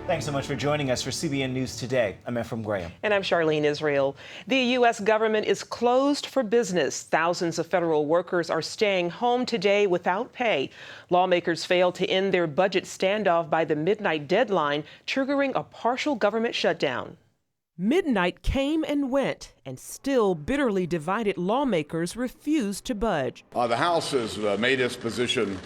Thanks so much for joining us for CBN News Today. I'm Ephraim Graham. And I'm Charlene Israel. The U.S. government is closed for business. Thousands of federal workers are staying home today without pay. Lawmakers failed to end their budget standoff by the midnight deadline, triggering a partial government shutdown. Midnight came and went, and still bitterly divided lawmakers refused to budge. The House has made its position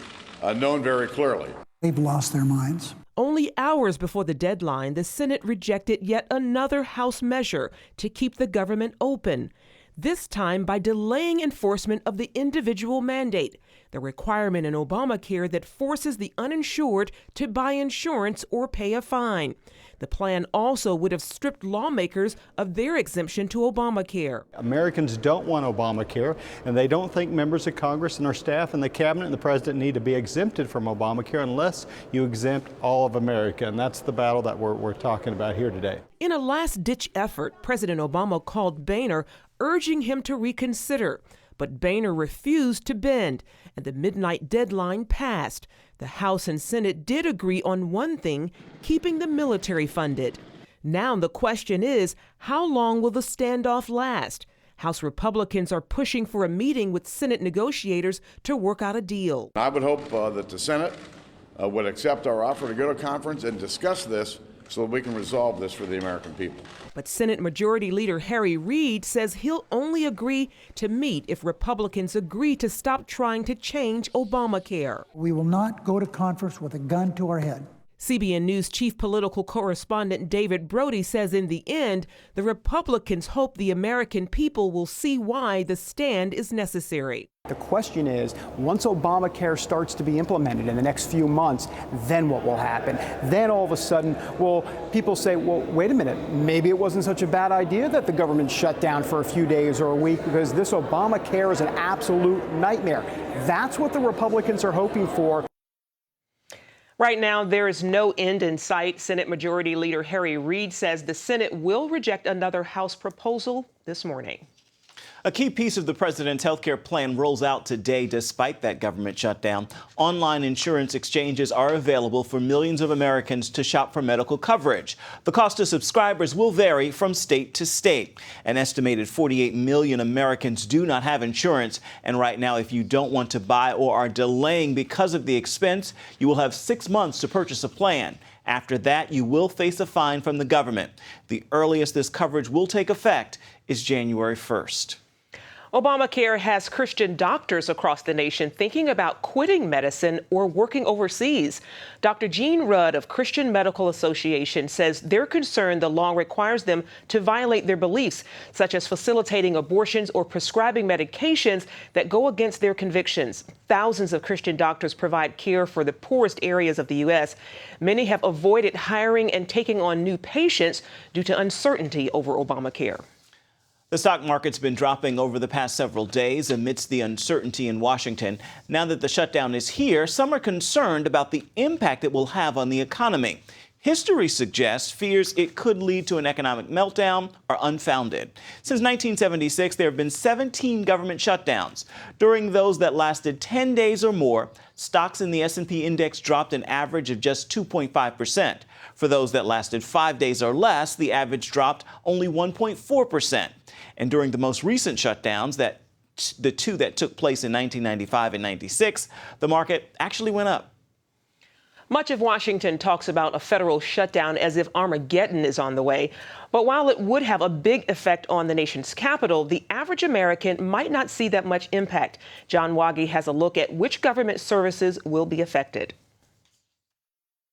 known very clearly. They've lost their minds. Only hours before the deadline, the Senate rejected yet another House measure to keep the government open, this time by delaying enforcement of the individual mandate, the requirement in Obamacare that forces the uninsured to buy insurance or pay a fine. The plan also would have stripped lawmakers of their exemption to Obamacare. Americans don't want Obamacare, and they don't think members of Congress and our staff and the cabinet and the president need to be exempted from Obamacare unless you exempt all of America. And that's the battle that we're talking about here today. In a last-ditch effort, President Obama called Boehner, urging him to reconsider. But Boehner refused to bend, and the midnight deadline passed. The House and Senate did agree on one thing, keeping the military funded. Now the question is, how long will the standoff last? House Republicans are pushing for a meeting with Senate negotiators to work out a deal. I would hope that the Senate would accept our offer to go to conference and discuss this so that we can resolve this for the American people. But Senate Majority Leader Harry Reid says he'll only agree to meet if Republicans agree to stop trying to change Obamacare. We will not go to conference with a gun to our head. CBN News chief political correspondent David Brody says in the end, the Republicans hope the American people will see why the stand is necessary. The question is, once Obamacare starts to be implemented in the next few months, then what will happen? Then all of a sudden, well, people say, well, wait a minute, maybe it wasn't such a bad idea that the government shut down for a few days or a week because this Obamacare is an absolute nightmare. That's what the Republicans are hoping for. Right now, there is no end in sight. Senate Majority Leader Harry Reid says the Senate will reject another House proposal this morning. A key piece of the president's health care plan rolls out today despite that government shutdown. Online insurance exchanges are available for millions of Americans to shop for medical coverage. The cost to subscribers will vary from state to state. An estimated 48 million Americans do not have insurance. And right now, if you don't want to buy or are delaying because of the expense, you will have 6 months to purchase a plan. After that, you will face a fine from the government. The earliest this coverage will take effect is January 1st. Obamacare has Christian doctors across the nation thinking about quitting medicine or working overseas. Dr. Gene Rudd of Christian Medical Association says they're concerned the law requires them to violate their beliefs, such as facilitating abortions or prescribing medications that go against their convictions. Thousands of Christian doctors provide care for the poorest areas of the U.S. Many have avoided hiring and taking on new patients due to uncertainty over Obamacare. The stock market's been dropping over the past several days amidst the uncertainty in Washington. Now that the shutdown is here, some are concerned about the impact it will have on the economy. History suggests fears it could lead to an economic meltdown are unfounded. Since 1976, there have been 17 government shutdowns. During those that lasted 10 days or more, stocks in the S&P index dropped an average of just 2.5%. For those that lasted 5 days or less, the average dropped only 1.4%. And during the most recent shutdowns, the two that took place in 1995 and 96, the market actually went up. Much of Washington talks about a federal shutdown as if Armageddon is on the way. But while it would have a big effect on the nation's capital, the average American might not see that much impact. John Waggy has a look at which government services will be affected.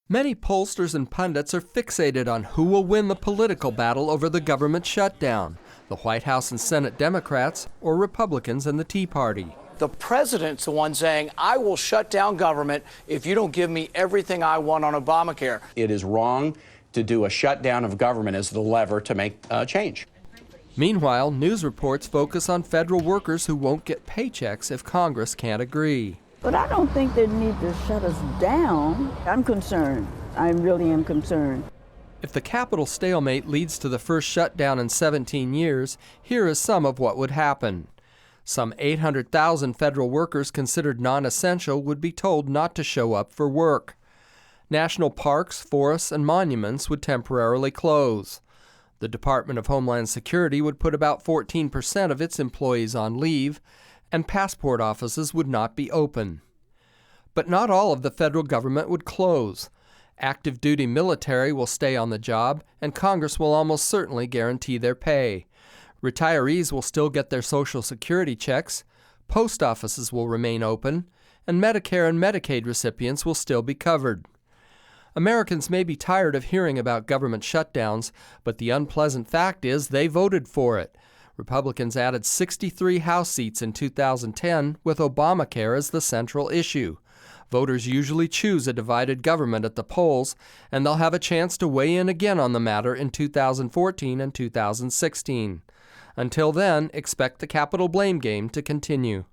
Many pollsters and pundits are fixated on who will win the political battle over the government shutdown, the White House and Senate Democrats or Republicans and the Tea Party. The president's the one saying, I will shut down government if you don't give me everything I want on Obamacare. It is wrong to do a shutdown of government as the lever to make change. Meanwhile, news reports focus on federal workers who won't get paychecks if Congress can't agree. But I don't think they need to shut us down. I'm concerned. I really am concerned. If the Capitol stalemate leads to the first shutdown in 17 years, here is some of what would happen. Some 800,000 federal workers considered non-essential would be told not to show up for work. National parks, forests, and monuments would temporarily close. The Department of Homeland Security would put about 14% of its employees on leave, and passport offices would not be open. But not all of the federal government would close. Active duty military will stay on the job, and Congress will almost certainly guarantee their pay. Retirees will still get their Social Security checks, post offices will remain open, and Medicare and Medicaid recipients will still be covered. Americans may be tired of hearing about government shutdowns, but the unpleasant fact is they voted for it. Republicans added 63 House seats in 2010 with Obamacare as the central issue. Voters usually choose a divided government at the polls, and they'll have a chance to weigh in again on the matter in 2014 and 2016. Until then, expect the capital blame game to continue.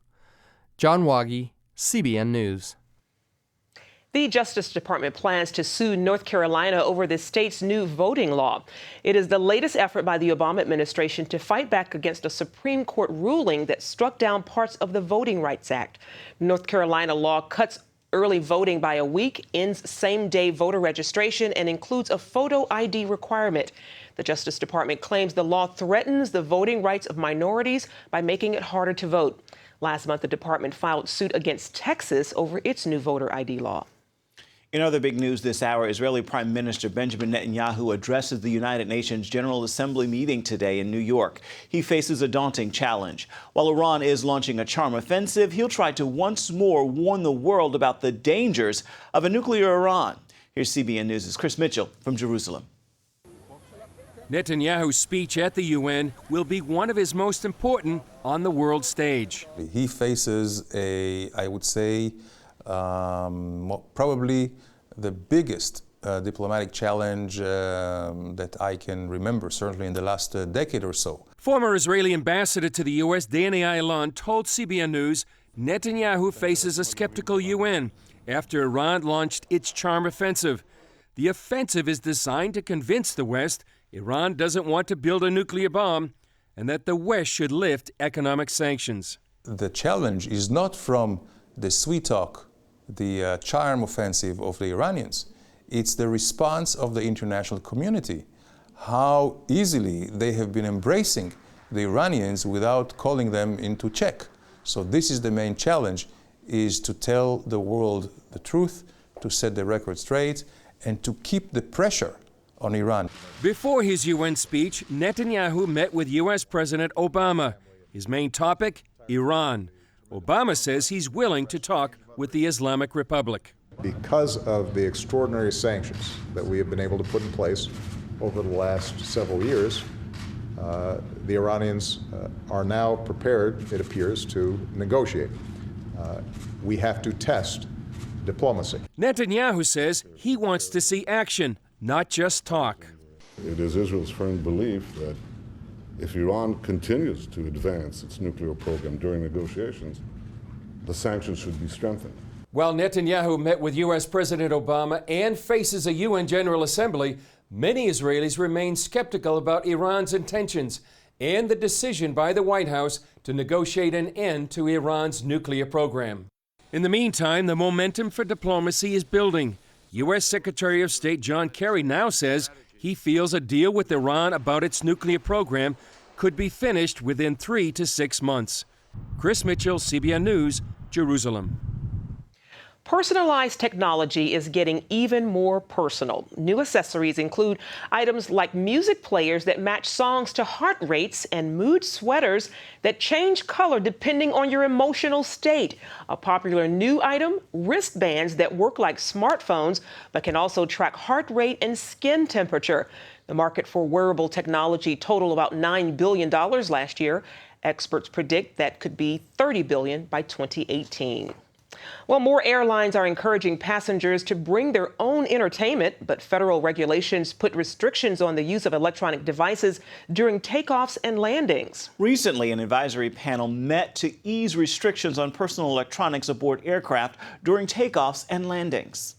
John Waggy, CBN News. The Justice Department plans to sue North Carolina over the state's new voting law. It is the latest effort by the Obama administration to fight back against a Supreme Court ruling that struck down parts of the Voting Rights Act. North Carolina law cuts early voting by a week, ends same-day voter registration, and includes a photo ID requirement. The Justice Department claims the law threatens the voting rights of minorities by making it harder to vote. Last month, the department filed suit against Texas over its new voter ID law. In other big news this hour, Israeli Prime Minister Benjamin Netanyahu addresses the United Nations General Assembly meeting today in New York. He faces a daunting challenge. While Iran is launching a charm offensive, he'll try to once more warn the world about the dangers of a nuclear Iran. Here's CBN News' Chris Mitchell from Jerusalem. Netanyahu's speech at the UN will be one of his most important on the world stage. He faces I would say, probably the biggest diplomatic challenge that I can remember, certainly in the last decade or so. Former Israeli ambassador to the U.S., Danny Ayalon, told CBN News Netanyahu faces a skeptical UN after Iran launched its charm offensive. The offensive is designed to convince the West Iran doesn't want to build a nuclear bomb and that the West should lift economic sanctions. The challenge is not from the sweet talk, the charm offensive of the Iranians. It's the response of the international community, how easily they have been embracing the Iranians without calling them into check. So this is the main challenge, is to tell the world the truth, to set the record straight, and to keep the pressure on Iran. Before his UN speech, Netanyahu met with U.S. President Obama. His main topic, Iran. Obama says he's willing to talk with the Islamic Republic. Because of the extraordinary sanctions that we have been able to put in place over the last several years, the Iranians are now prepared, it appears, to negotiate. We have to test diplomacy. Netanyahu says he wants to see action, not just talk. It is Israel's firm belief that if Iran continues to advance its nuclear program during negotiations, the sanctions should be strengthened. While Netanyahu met with U.S. President Obama and faces a UN General Assembly, many Israelis remain skeptical about Iran's intentions and the decision by the White House to negotiate an end to Iran's nuclear program. In the meantime, the momentum for diplomacy is building. U.S. Secretary of State John Kerry now says he feels a deal with Iran about its nuclear program could be finished within 3 to 6 months. Chris Mitchell, CBN News, Jerusalem. Personalized technology is getting even more personal. New accessories include items like music players that match songs to heart rates and mood sweaters that change color depending on your emotional state. A popular new item, wristbands that work like smartphones but can also track heart rate and skin temperature. The market for wearable technology totaled about $9 billion last year. Experts predict that could be $30 billion by 2018. Well, more airlines are encouraging passengers to bring their own entertainment, but federal regulations put restrictions on the use of electronic devices during takeoffs and landings. Recently, an advisory panel met to ease restrictions on personal electronics aboard aircraft during takeoffs and landings.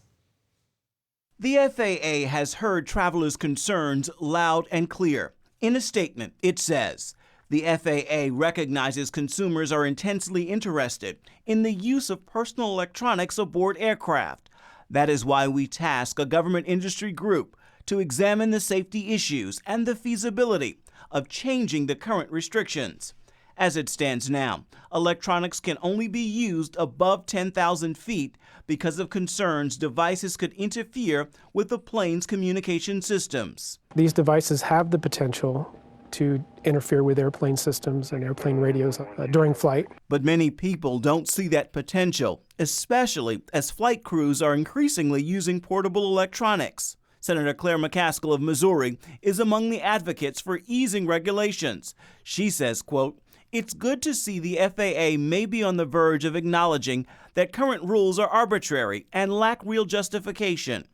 The FAA has heard travelers' concerns loud and clear. In a statement, it says, the FAA recognizes consumers are intensely interested in the use of personal electronics aboard aircraft. That is why we task a government industry group to examine the safety issues and the feasibility of changing the current restrictions. As it stands now, electronics can only be used above 10,000 feet because of concerns devices could interfere with the plane's communication systems. These devices have the potential to interfere with airplane systems and airplane radios during flight. But many people don't see that potential, especially as flight crews are increasingly using portable electronics. Senator Claire McCaskill of Missouri is among the advocates for easing regulations. She says, quote, "It's good to see the FAA may be on the verge of acknowledging that current rules are arbitrary and lack real justification."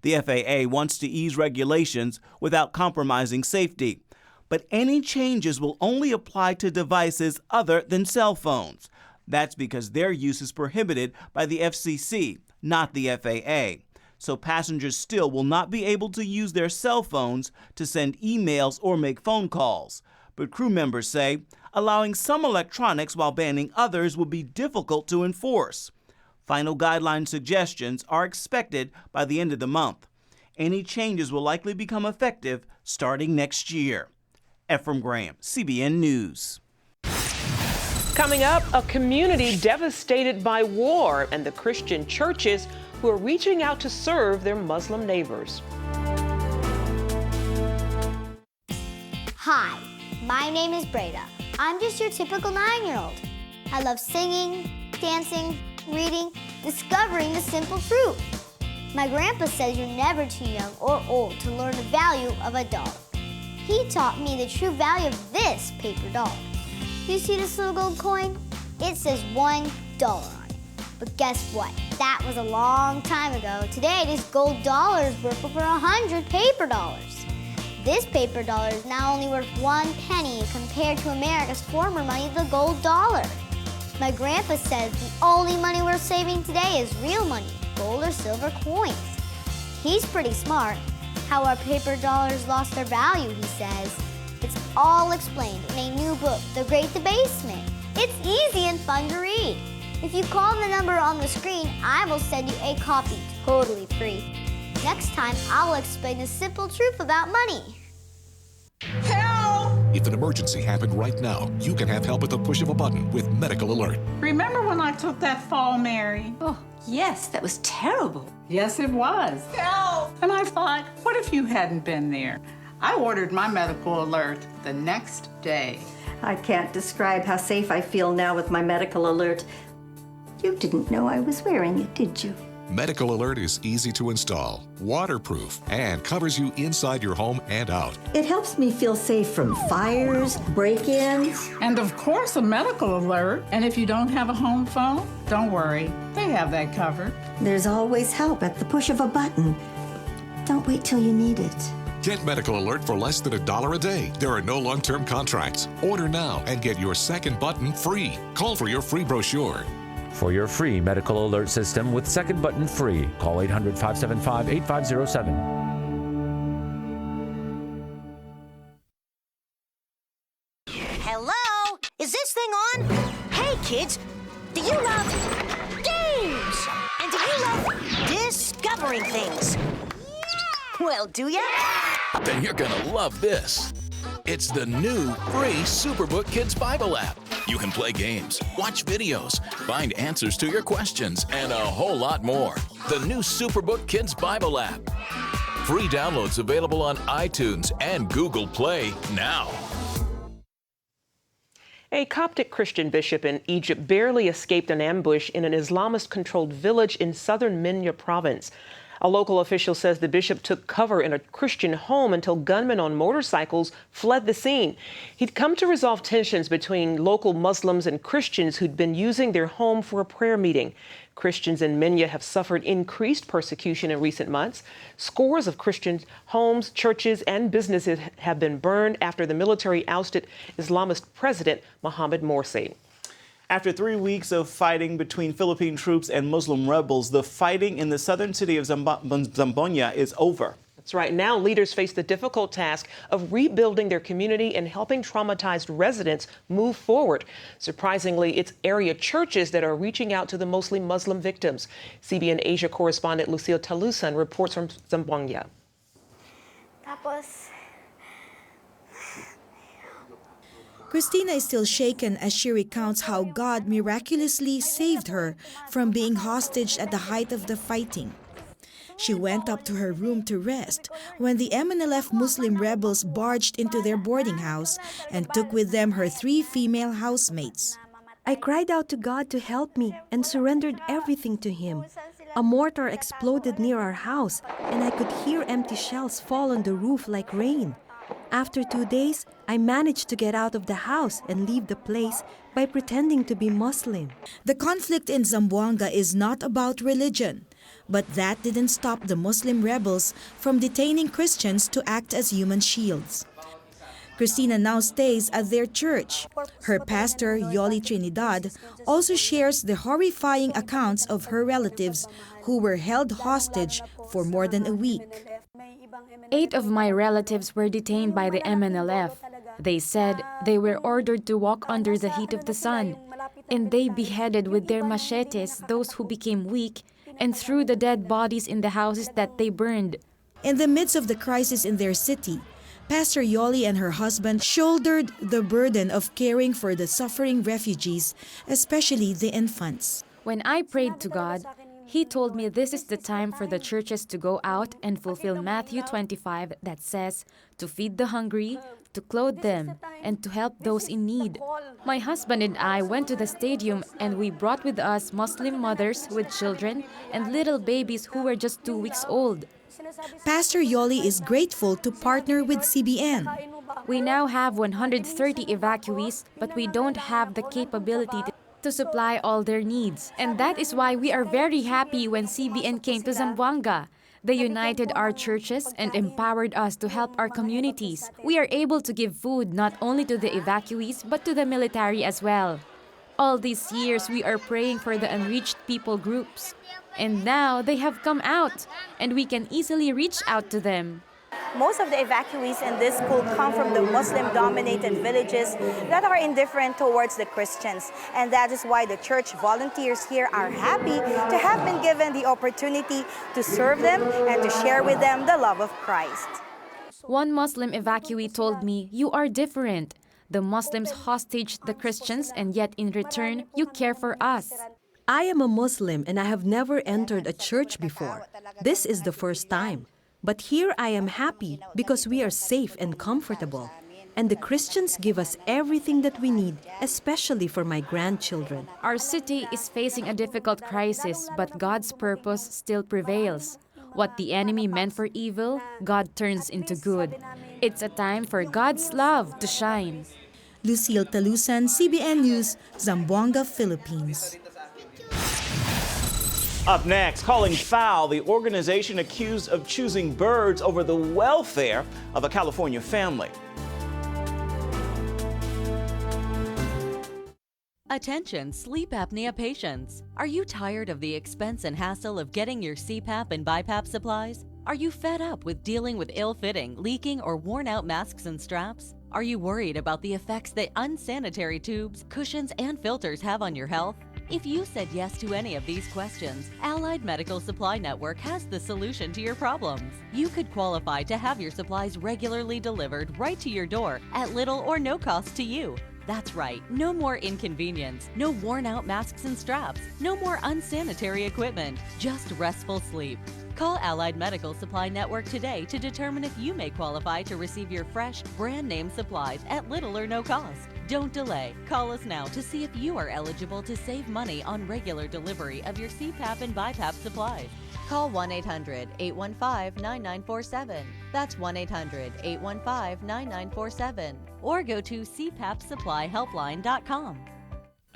The FAA wants to ease regulations without compromising safety. But any changes will only apply to devices other than cell phones. That's because their use is prohibited by the FCC, not the FAA. So passengers still will not be able to use their cell phones to send emails or make phone calls. But crew members say allowing some electronics while banning others will be difficult to enforce. Final guideline suggestions are expected by the end of the month. Any changes will likely become effective starting next year. Ephraim Graham, CBN News. Coming up, a community devastated by war and the Christian churches who are reaching out to serve their Muslim neighbors. Hi, my name is Breda. I'm just your typical 9-year-old. I love singing, dancing, reading, discovering the simple truth. My grandpa says you're never too young or old to learn the value of a dog. He taught me the true value of this paper dog. You see this little gold coin? It says $1 on it. But guess what? That was a long time ago. Today, this gold dollar is worth over 100 paper dollars. This paper dollar is now only worth 1 penny compared to America's former money, the gold dollar. My grandpa says the only money worth saving today is real money, gold or silver coins. He's pretty smart. How our paper dollars lost their value, he says. It's all explained in a new book, The Great Debasement. It's easy and fun to read. If you call the number on the screen, I will send you a copy totally free. Next time, I will explain the simple truth about money. Help! If an emergency happened right now, you can have help at the push of a button with Medical Alert. Remember when I took that fall, Mary? Oh, yes, that was terrible. Yes, it was. Help! And I thought, what if you hadn't been there? I ordered my Medical Alert the next day. I can't describe how safe I feel now with my Medical Alert. You didn't know I was wearing it, did you? Medical Alert is easy to install, waterproof, and covers you inside your home and out. It helps me feel safe from fires, break-ins. And of course, a Medical Alert. And if you don't have a home phone, don't worry. They have that covered. There's always help at the push of a button. Don't wait till you need it. Get Medical Alert for less than $1 a day. There are no long-term contracts. Order now and get your second button free. Call for your free brochure. For your free Medical Alert system with second button free, call 800-575-8507. Hello? Is this thing on? Hey, kids, do you love games? And do you love discovering things? Well, do ya? Then you're gonna love this. It's the new free Superbook Kids Bible app. You can play games, watch videos, find answers to your questions, and a whole lot more. The new Superbook Kids Bible app. Free downloads available on iTunes and Google Play now. A Coptic Christian bishop in Egypt barely escaped an ambush in an Islamist-controlled village in southern Minya province. A local official says the bishop took cover in a Christian home until gunmen on motorcycles fled the scene. He'd come to resolve tensions between local Muslims and Christians who'd been using their home for a prayer meeting. Christians in Minya have suffered increased persecution in recent months. Scores of Christian homes, churches, and businesses have been burned after the military ousted Islamist president Mohamed Morsi. After 3 weeks of fighting between Philippine troops and Muslim rebels, the fighting in the southern city of Zamboanga is over. So right now, leaders face the difficult task of rebuilding their community and helping traumatized residents move forward. Surprisingly, it's area churches that are reaching out to the mostly Muslim victims. CBN Asia correspondent Lucille Talusan reports from Zamboanga. Christina is still shaken as she recounts how God miraculously saved her from being hostage at the height of the fighting. She went up to her room to rest when the MNLF Muslim rebels barged into their boarding house and took with them her 3 female housemates. I cried out to God to help me and surrendered everything to Him. A mortar exploded near our house and I could hear empty shells fall on the roof like rain. After 2 days, I managed to get out of the house and leave the place by pretending to be Muslim. The conflict in Zamboanga is not about religion, but that didn't stop the Muslim rebels from detaining Christians to act as human shields. Christina now stays at their church. Her pastor, Yoli Trinidad, also shares the horrifying accounts of her relatives who were held hostage for more than a week. 8 of my relatives were detained by the MNLF. They said they were ordered to walk under the heat of the sun, and they beheaded with their machetes those who became weak and threw the dead bodies in the houses that they burned. In the midst of the crisis in their city, Pastor Yoli and her husband shouldered the burden of caring for the suffering refugees, especially the infants. When I prayed to God, He told me this is the time for the churches to go out and fulfill Matthew 25 that says to feed the hungry, to clothe them, and to help those in need. My husband and I went to the stadium and we brought with us Muslim mothers with children and little babies who were just 2 weeks old. Pastor Yoli is grateful to partner with CBN. We now have 130 evacuees, but we don't have the capability to supply all their needs. And that is why we are very happy when CBN came to Zamboanga. They united our churches and empowered us to help our communities. We are able to give food not only to the evacuees, but to the military as well. All these years, we are praying for the unreached people groups. And now they have come out, and we can easily reach out to them. Most of the evacuees in this school come from the Muslim-dominated villages that are indifferent towards the Christians. And that is why the church volunteers here are happy to have been given the opportunity to serve them and to share with them the love of Christ. One Muslim evacuee told me, "You are different. The Muslims hostage the Christians, and yet in return, you care for us." I am a Muslim and I have never entered a church before. This is the first time. But here I am happy because we are safe and comfortable. And the Christians give us everything that we need, especially for my grandchildren. Our city is facing a difficult crisis, but God's purpose still prevails. What the enemy meant for evil, God turns into good. It's a time for God's love to shine. Lucille Talusan, CBN News, Zamboanga, Philippines. Up next, calling foul the organization accused of choosing birds over the welfare of a California family. Attention sleep apnea patients. Are you tired of the expense and hassle of getting your CPAP and BiPAP supplies? Are you fed up with dealing with ill-fitting, leaking, or worn-out masks and straps? Are you worried about the effects that unsanitary tubes, cushions, and filters have on your health? If you said yes to any of these questions, Allied Medical Supply Network has the solution to your problems. You could qualify to have your supplies regularly delivered right to your door at little or no cost to you. That's right, no more inconvenience, no worn-out masks and straps, no more unsanitary equipment, just restful sleep. Call Allied Medical Supply Network today to determine if you may qualify to receive your fresh, brand-name supplies at little or no cost. Don't delay. Call us now to see if you are eligible to save money on regular delivery of your CPAP and BiPAP supplies. Call 1-800-815-9947. That's 1-800-815-9947. Or go to cpapsupplyhelpline.com.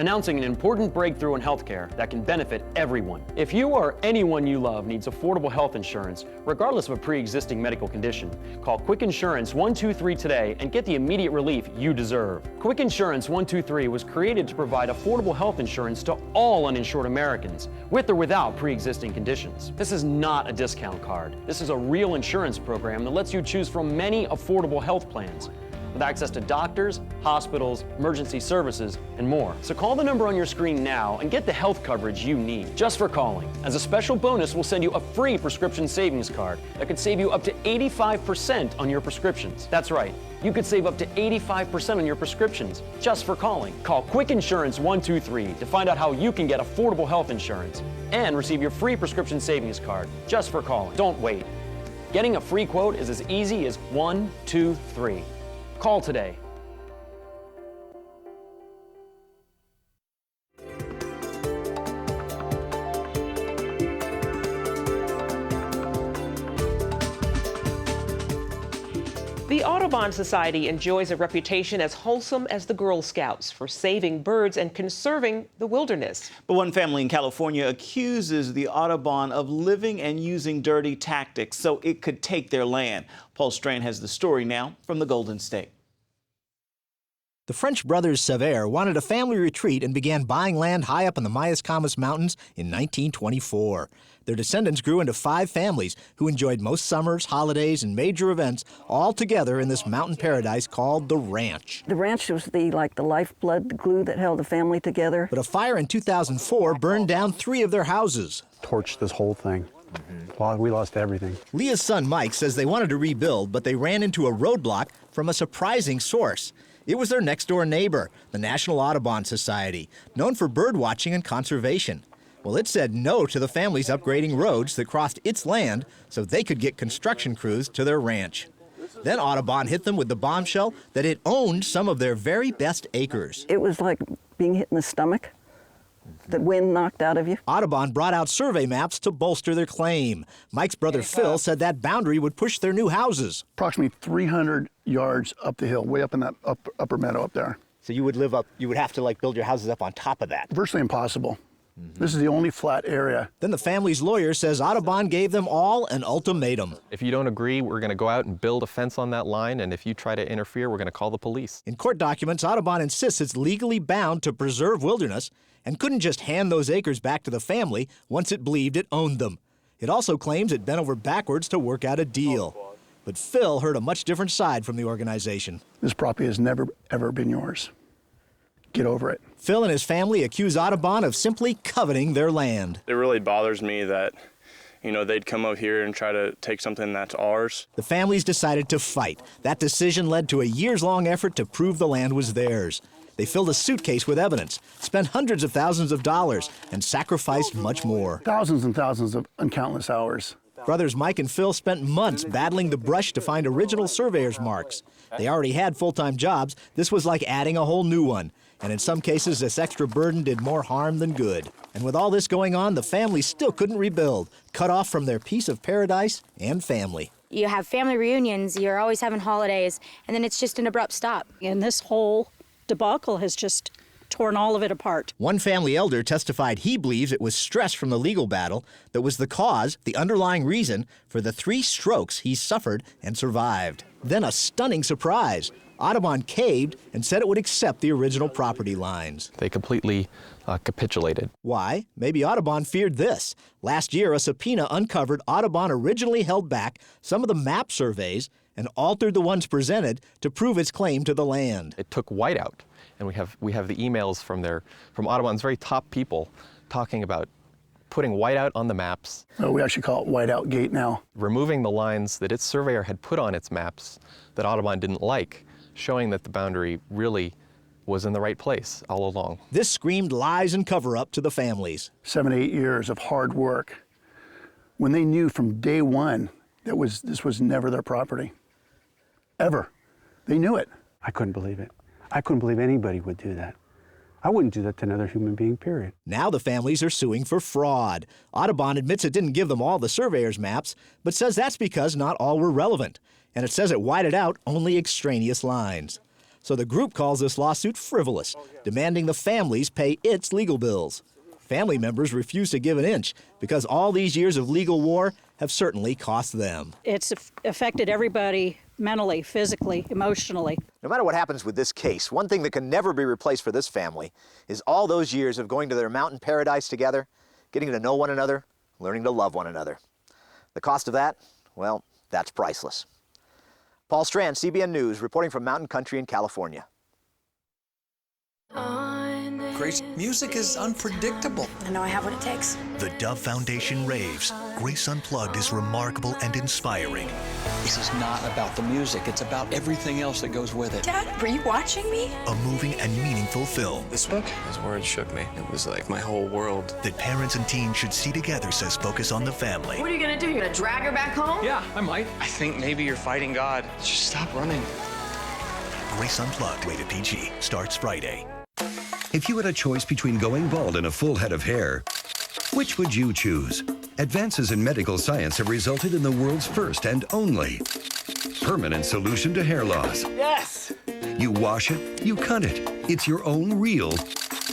announcing an important breakthrough in healthcare that can benefit everyone. If you or anyone you love needs affordable health insurance, regardless of a pre-existing medical condition, call Quick Insurance 123 today and get the immediate relief you deserve. Quick Insurance 123 was created to provide affordable health insurance to all uninsured Americans, with or without pre-existing conditions. This is not a discount card. This is a real insurance program that lets you choose from many affordable health plans, with access to doctors, hospitals, emergency services, and more. So call the number on your screen now and get the health coverage you need just for calling. As a special bonus, we'll send you a free prescription savings card that could save you up to 85% on your prescriptions. That's right, you could save up to 85% on your prescriptions just for calling. Call Quick Insurance 123 to find out how you can get affordable health insurance and receive your free prescription savings card just for calling. Don't wait. Getting a free quote is as easy as 1, 2, 3. Call today. The Audubon Society enjoys a reputation as wholesome as the Girl Scouts for saving birds and conserving the wilderness. But one family in California accuses the Audubon of living and using dirty tactics so it could take their land. Paul Strain has the story now from the Golden State. The French brothers Sever wanted a family retreat and began buying land high up in the Mayacamas Mountains in 1924. Their descendants grew into 5 families who enjoyed most summers, holidays, and major events all together in this mountain paradise called the ranch. The ranch was the lifeblood, the glue that held the family together. But a fire in 2004 burned down 3 of their houses. Torched this whole thing. Well, we lost everything. Leah's son Mike says they wanted to rebuild, but they ran into a roadblock from a surprising source. It was their next-door neighbor, the National Audubon Society, known for bird watching and conservation. Well, it said no to the families upgrading roads that crossed its land so they could get construction crews to their ranch. Then Audubon hit them with the bombshell that it owned some of their very best acres. It was like being hit in the stomach. The wind knocked out of you. Audubon brought out survey maps to bolster their claim. Mike's brother Phil said that boundary would push their new houses. Approximately 300 yards up the hill, way up in that upper meadow up there. So you would have to build your houses up on top of that. Virtually impossible. This is the only flat area. Then the family's lawyer says Audubon gave them all an ultimatum. If you don't agree, we're going to go out and build a fence on that line, and if you try to interfere, we're going to call the police. In court documents, Audubon insists it's legally bound to preserve wilderness and couldn't just hand those acres back to the family once it believed it owned them. It also claims it bent over backwards to work out a deal. But Phil heard a much different side from the organization. This property has never, ever been yours. Get over it. Phil and his family accuse Audubon of simply coveting their land. It really bothers me that, they'd come out here and try to take something that's ours. The families decided to fight. That decision led to a years-long effort to prove the land was theirs. They filled a suitcase with evidence, spent hundreds of thousands of dollars, and sacrificed much more. Thousands and thousands of countless hours. Brothers Mike and Phil spent months battling the brush to find original surveyor's marks. They already had full-time jobs. This was like adding a whole new one. And in some cases, this extra burden did more harm than good. And with all this going on, the family still couldn't rebuild, cut off from their piece of paradise and family. You have family reunions, you're always having holidays, and then it's just an abrupt stop. And this whole debacle has just torn all of it apart. One family elder testified he believes it was stress from the legal battle that was the cause, the underlying reason, for the 3 strokes he suffered and survived. Then a stunning surprise. Audubon caved and said it would accept the original property lines. They completely capitulated. Why? Maybe Audubon feared this. Last year, a subpoena uncovered Audubon originally held back some of the map surveys and altered the ones presented to prove its claim to the land. It took whiteout, and we have the emails from Audubon's very top people talking about putting whiteout on the maps. Oh, we actually call it Whiteout Gate now. Removing the lines that its surveyor had put on its maps that Audubon didn't like, showing that the boundary really was in the right place all along. This screamed lies and cover-up to the families. 7 to 8 years of hard work, when they knew from day one that this was never their property. Ever. They knew it. I couldn't believe it. I couldn't believe anybody would do that. I wouldn't do that to another human being, period. Now the families are suing for fraud. Audubon admits it didn't give them all the surveyor's maps, but says that's because not all were relevant. And it says it whited out only extraneous lines. So the group calls this lawsuit frivolous, demanding the families pay its legal bills. Family members refuse to give an inch because all these years of legal war have certainly cost them. It's affected everybody mentally, physically, emotionally. No matter what happens with this case, one thing that can never be replaced for this family is all those years of going to their mountain paradise together, getting to know one another, learning to love one another. The cost of that, well, that's priceless. Paul Strand, CBN News, reporting from Mountain Country in California. Grace, music is unpredictable. I know I have what it takes. The Dove Foundation raves. Grace Unplugged is remarkable and inspiring. This is not about the music. It's about everything else that goes with it. Dad, were you watching me? A moving and meaningful film. This book, his words shook me. It was like my whole world. That parents and teens should see together, says Focus on the Family. What are you going to do? You're going to drag her back home? Yeah, I might. I think maybe you're fighting God. Just stop running. Grace Unplugged, rated PG, starts Friday. If you had a choice between going bald and a full head of hair, which would you choose? Advances in medical science have resulted in the world's first and only permanent solution to hair loss. Yes! You wash it, you cut it. It's your own real,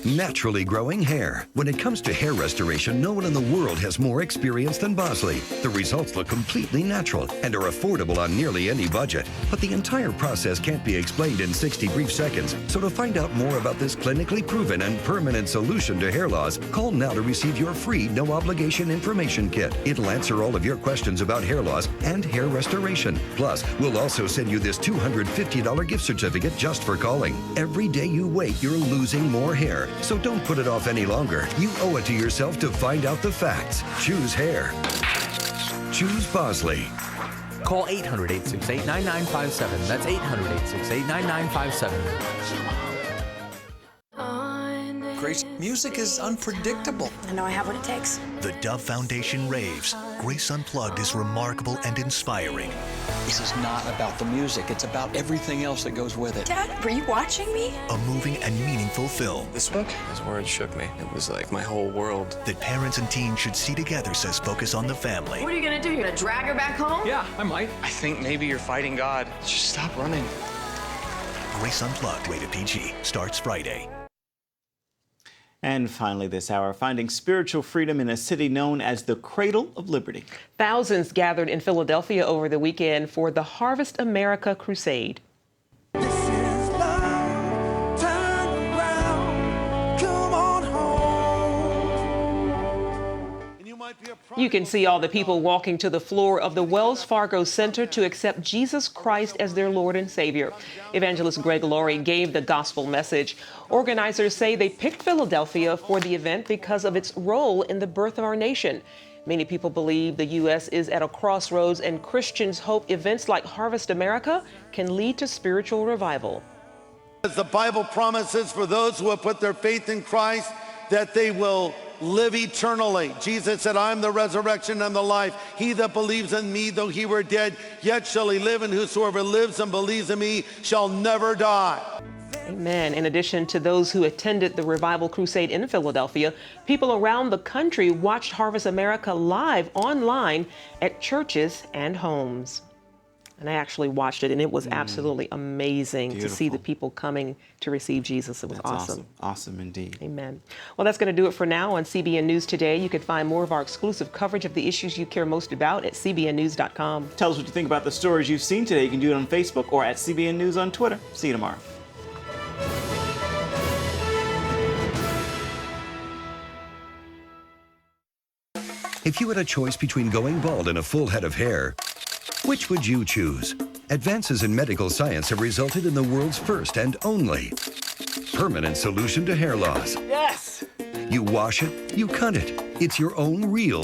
naturally growing hair. When it comes to hair restoration, no one in the world has more experience than Bosley. The results look completely natural and are affordable on nearly any budget. But the entire process can't be explained in 60 brief seconds. So to find out more about this clinically proven and permanent solution to hair loss, call now to receive your free no-obligation information kit. It'll answer all of your questions about hair loss and hair restoration. Plus, we'll also send you this $250 gift certificate just for calling. Every day you wait, you're losing more hair. So don't put it off any longer. You owe it to yourself to find out the facts. Choose hair. Choose Bosley. Call 800-868-9957. That's 800-868-9957. Grace, music is unpredictable. I know I have what it takes. The Dove Foundation raves. Grace Unplugged is remarkable and inspiring. This is not about the music. It's about everything else that goes with it. Dad, were you watching me? A moving and meaningful film. This book, his words shook me. It was like my whole world. That parents and teens should see together, says Focus on the Family. What are you going to do? You're going to drag her back home? Yeah, I might. I think maybe you're fighting God. Just stop running. Grace Unplugged, rated PG, starts Friday. And finally this hour, finding spiritual freedom in a city known as the Cradle of Liberty. Thousands gathered in Philadelphia over the weekend for the Harvest America Crusade. You can see all the people walking to the floor of the Wells Fargo Center to accept Jesus Christ as their Lord and Savior. Evangelist Greg Laurie gave the gospel message. Organizers say they picked Philadelphia for the event because of its role in the birth of our nation. Many people believe the U.S. is at a crossroads, and Christians hope events like Harvest America can lead to spiritual revival. As the Bible promises for those who have put their faith in Christ, that they will live eternally. Jesus said, I am the resurrection and the life. He that believes in me, though he were dead, yet shall he live, and whosoever lives and believes in me shall never die. Amen. In addition to those who attended the Revival Crusade in Philadelphia, people around the country watched Harvest America live online at churches and homes. And I actually watched it, and it was absolutely amazing to see the people coming to receive Jesus. It was awesome. Awesome indeed. Amen. Well, that's going to do it for now on CBN News Today. You can find more of our exclusive coverage of the issues you care most about at cbnnews.com. Tell us what you think about the stories you've seen today. You can do it on Facebook or at CBN News on Twitter. See you tomorrow. If you had a choice between going bald and a full head of hair, which would you choose? Advances in medical science have resulted in the world's first and only permanent solution to hair loss. Yes! You wash it, you cut it. It's your own real,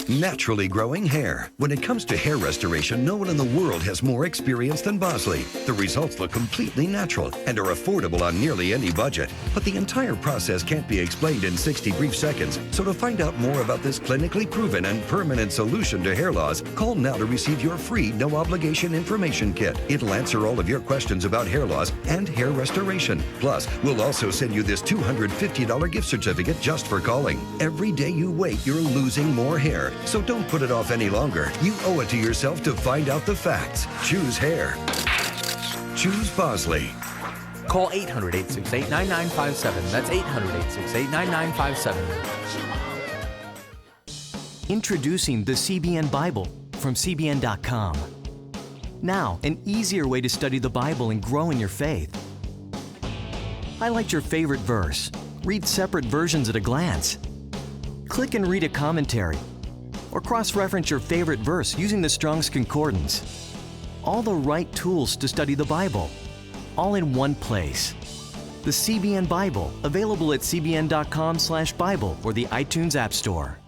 naturally growing hair. When it comes to hair restoration, no one in the world has more experience than Bosley. The results look completely natural and are affordable on nearly any budget. But the entire process can't be explained in 60 brief seconds. So to find out more about this clinically proven and permanent solution to hair loss, call now to receive your free no-obligation information kit. It'll answer all of your questions about hair loss and hair restoration. Plus, we'll also send you this $250 gift certificate just for calling. Every day you wait, you're losing more hair. So don't put it off any longer. You owe it to yourself to find out the facts. Choose hair. Choose Bosley. Call 800-868-9957. That's 800-868-9957. Introducing the CBN Bible from CBN.com. Now, an easier way to study the Bible and grow in your faith. Highlight your favorite verse. Read separate versions at a glance. Click and read a commentary. Or cross-reference your favorite verse using the Strong's Concordance. All the right tools to study the Bible, all in one place. The CBN Bible, available at cbn.com/Bible or the iTunes App Store.